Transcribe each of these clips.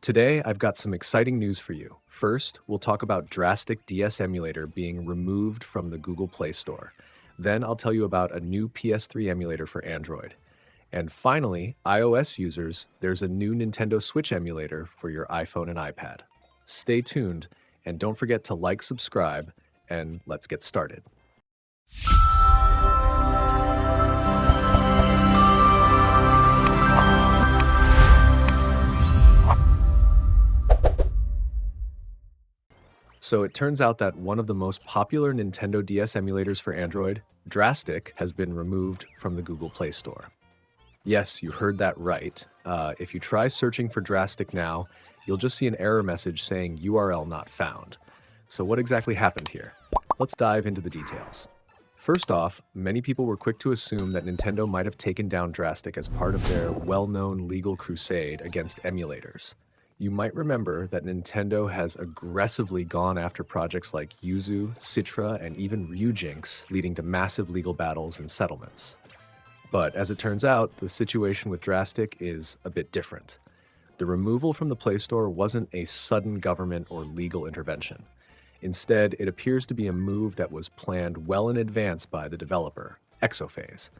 Today, I've got some exciting news for you. First, we'll talk about DraStic DS Emulator being removed from the Google Play Store. Then I'll tell you about a new PS3 emulator for Android. And finally, iOS users, there's a new Nintendo Switch emulator for your iPhone and iPad. Stay tuned, and don't forget to like, subscribe, and let's get started. So it turns out that one of the most popular Nintendo DS emulators for Android, DraStic, has been removed from the Google Play Store. Yes, you heard that right. If you try searching for DraStic now, you'll just see an error message saying URL not found. So what exactly happened here? Let's dive into the details. First off, many people were quick to assume that Nintendo might have taken down DraStic as part of their well-known legal crusade against emulators. You might remember that Nintendo has aggressively gone after projects like Yuzu, Citra, and even Ryujinx, leading to massive legal battles and settlements. But as it turns out, the situation with DraStic is a bit different. The removal from the Play Store wasn't a sudden government or legal intervention. Instead, it appears to be a move that was planned well in advance by the developer, Exophase.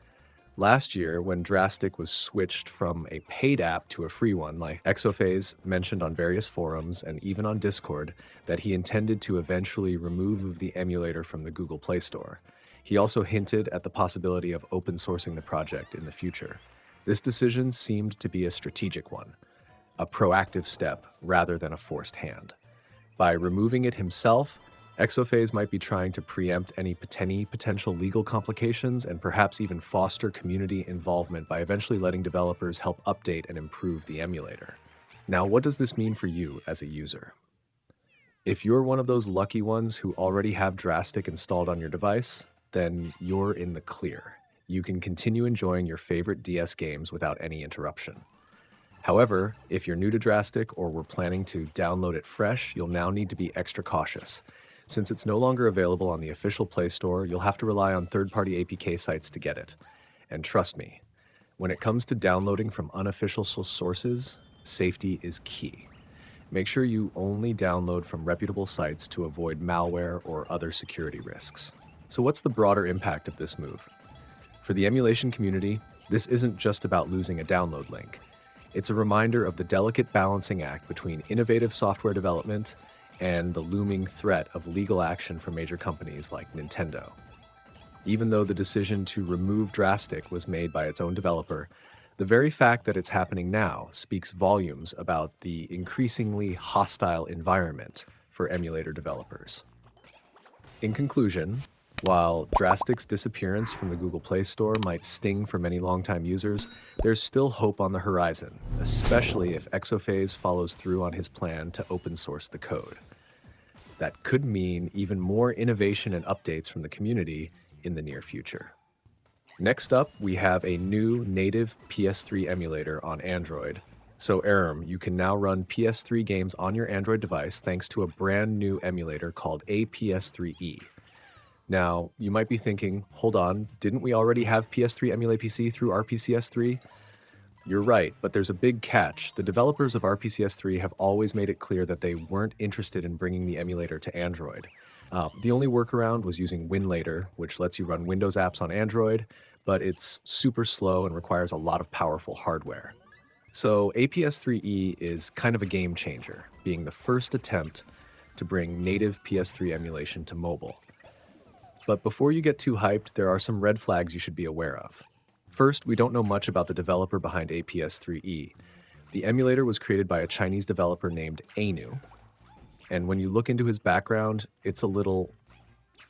Last year, when DraStic was switched from a paid app to a free one, like Exophase mentioned on various forums and even on Discord that he intended to eventually remove the emulator from the Google Play Store. He also hinted at the possibility of open sourcing the project in the future. This decision seemed to be a strategic one, a proactive step rather than a forced hand. By removing it himself, Exophase might be trying to preempt any potential legal complications and perhaps even foster community involvement by eventually letting developers help update and improve the emulator. Now, what does this mean for you as a user? If you're one of those lucky ones who already have DraStic installed on your device, then you're in the clear. You can continue enjoying your favorite DS games without any interruption. However, if you're new to DraStic or were planning to download it fresh, you'll now need to be extra cautious. Since it's no longer available on the official Play Store, you'll have to rely on third-party APK sites to get it. And trust me, when it comes to downloading from unofficial sources, safety is key. Make sure you only download from reputable sites to avoid malware or other security risks. So what's the broader impact of this move? For the emulation community, this isn't just about losing a download link. It's a reminder of the delicate balancing act between innovative software development and the looming threat of legal action from major companies like Nintendo. Even though the decision to remove DraStic was made by its own developer, the very fact that it's happening now speaks volumes about the increasingly hostile environment for emulator developers. In conclusion, while DraStic's disappearance from the Google Play Store might sting for many longtime users, there's still hope on the horizon, especially if Exophase follows through on his plan to open source the code. That could mean even more innovation and updates from the community in the near future. Next up, we have a new native PS3 emulator on Android. So Aram, you can now run PS3 games on your Android device thanks to a brand new emulator called PS3E. Now, you might be thinking, hold on, didn't we already have PS3 Emulate PC through RPCS3? You're right, but there's a big catch. The developers of RPCS3 have always made it clear that they weren't interested in bringing the emulator to Android. The only workaround was using WinLater, which lets you run Windows apps on Android, but it's super slow and requires a lot of powerful hardware. So PS3E is kind of a game changer, being the first attempt to bring native PS3 emulation to mobile. But before you get too hyped, there are some red flags you should be aware of. First, we don't know much about the developer behind PS3E. The emulator was created by a Chinese developer named Anu. And when you look into his background, it's a little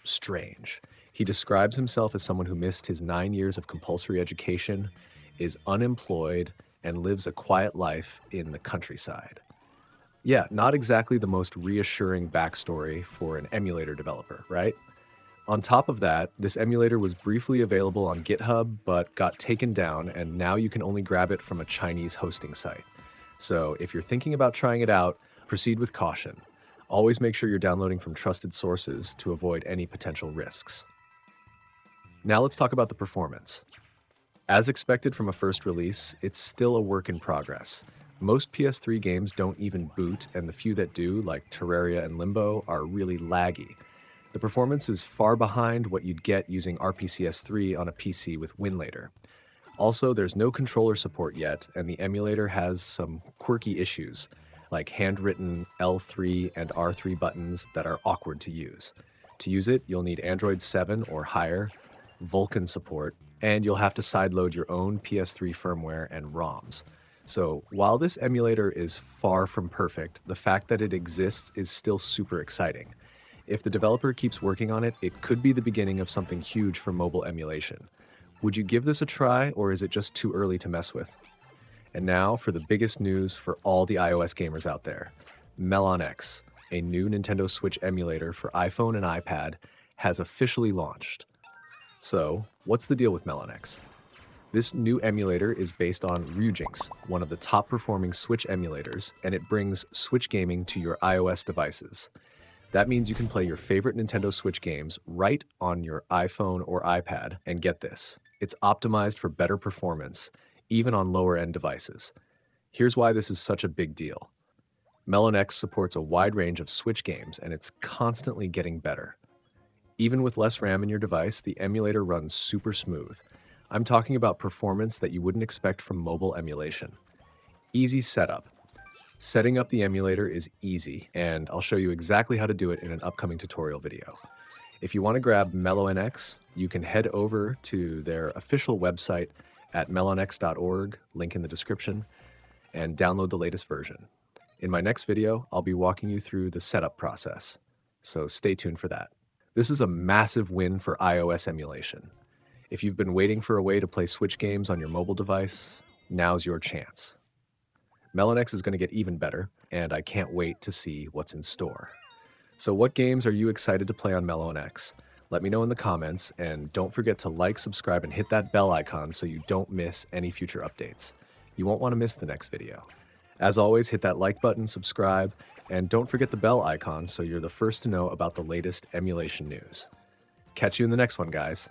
strange. He describes himself as someone who missed his 9 years of compulsory education, is unemployed, and lives a quiet life in the countryside. Yeah, not exactly the most reassuring backstory for an emulator developer, right? On top of that, this emulator was briefly available on GitHub, but got taken down, and now you can only grab it from a Chinese hosting site. So if you're thinking about trying it out, proceed with caution. Always make sure you're downloading from trusted sources to avoid any potential risks. Now let's talk about the performance. As expected from a first release, it's still a work in progress. Most PS3 games don't even boot, and the few that do, like Terraria and Limbo, are really laggy. The performance is far behind what you'd get using RPCS3 on a PC with Winlator. Also, there's no controller support yet, and the emulator has some quirky issues, like handwritten L3 and R3 buttons that are awkward to use. To use it, you'll need Android 7 or higher, Vulkan support, and you'll have to sideload your own PS3 firmware and ROMs. So, while this emulator is far from perfect, the fact that it exists is still super exciting. If the developer keeps working on it, it could be the beginning of something huge for mobile emulation. Would you give this a try, or is it just too early to mess with? And now for the biggest news for all the iOS gamers out there. MeloNX, a new Nintendo Switch emulator for iPhone and iPad, has officially launched. So, what's the deal with MeloNX? This new emulator is based on Ryujinx, one of the top performing Switch emulators, and it brings Switch gaming to your iOS devices. That means you can play your favorite Nintendo Switch games right on your iPhone or iPad, and get this, it's optimized for better performance, even on lower-end devices. Here's why this is such a big deal. MeloNX supports a wide range of Switch games, and it's constantly getting better. Even with less RAM in your device, the emulator runs super smooth. I'm talking about performance that you wouldn't expect from mobile emulation. Easy setup. Setting up the emulator is easy, and I'll show you exactly how to do it in an upcoming tutorial video. If you want to grab MeloNX, you can head over to their official website at melonx.org, link in the description, and download the latest version. In my next video, I'll be walking you through the setup process, so stay tuned for that. This is a massive win for iOS emulation. If you've been waiting for a way to play Switch games on your mobile device, now's your chance. MeloNX is going to get even better, and I can't wait to see what's in store. So what games are you excited to play on MeloNX? Let me know in the comments, and don't forget to like, subscribe, and hit that bell icon so you don't miss any future updates. You won't want to miss the next video. As always, hit that like button, subscribe, and don't forget the bell icon so you're the first to know about the latest emulation news. Catch you in the next one, guys.